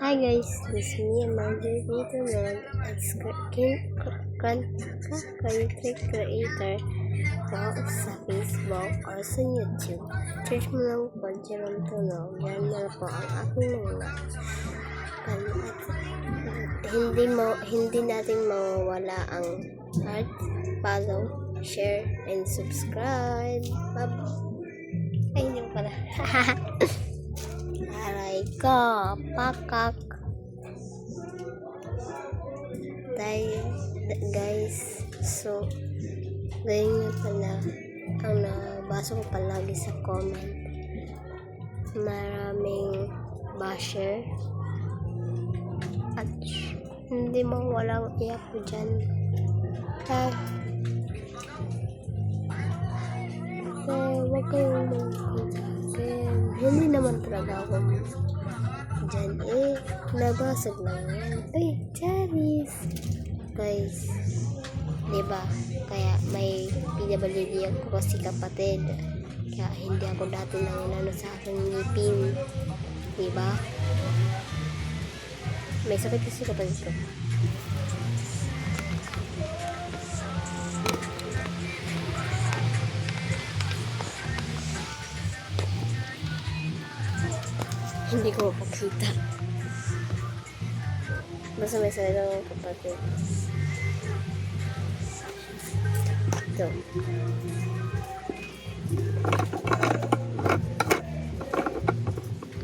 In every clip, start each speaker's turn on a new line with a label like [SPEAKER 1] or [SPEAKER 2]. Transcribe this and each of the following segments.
[SPEAKER 1] Hi guys, this is me, Marjorie dito na content creator ko sa Facebook or sa YouTube. Search mo lang po, Jerome Tunog. Yan na po ang aking mga hindi natin mawawala ang heart, follow, share, and subscribe. Ay, hindi mo pala. Aray ko, pakak. Guys, so ganyan nga pala ang nabasa ko palagi sa comment. Maraming basher at hindi mo walang iyak ko dyan. Huwag kayong hindi naman talaga ako dyan nabasag lang yan. Charis guys, diba? Kaya may PWD ako kasi kapatid, kaya hindi ako dati nanginano sa aking ngipin, diba? May sakit kasi kapatid ko. Hindi ko mapakita. Basta may sakit ako kapatid. Ito.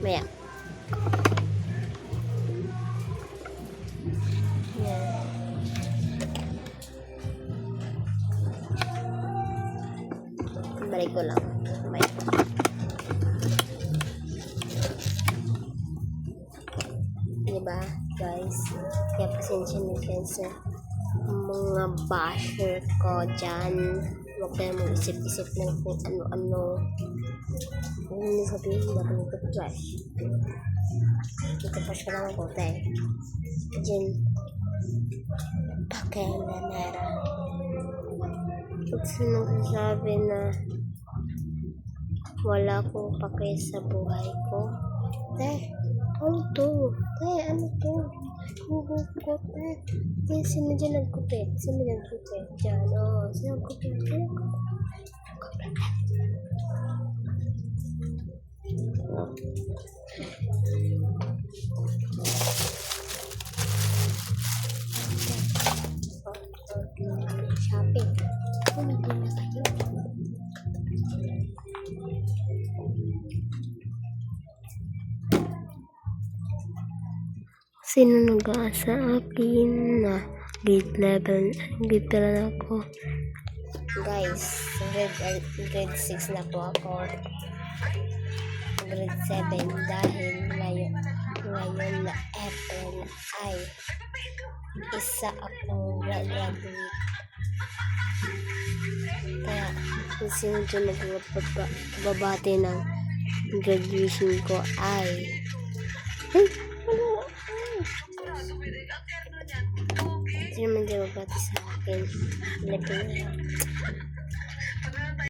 [SPEAKER 1] Maya. Yan. Balik ko lang. Maya. Diba guys, kaya pasensya na kayo sa mga basher ko dyan. Huwag kayo mag-isip-isip ng kung ano-ano. Ano sabihin na ganito flash. Dito flash ko lang ako tayo dyan pakay na nara. Pag sinong sabi na wala akong pakay sa buhay ko, ano to? Ano to? Hugot sino dyan nagkupit? Sino nagkupit? Dyan, sino nagkupit? Shopping. Hindi na kayo. Sino nag-aasa akin na grade 11 na ako? Guys, grade 6 na po ako. Grade 7 dahil ngayon na April ay isa akong graduate. Kaya kung sino dyan nagbabati ng graduation ko ay sino man dyan magbati sa akin. Lagyan na lang.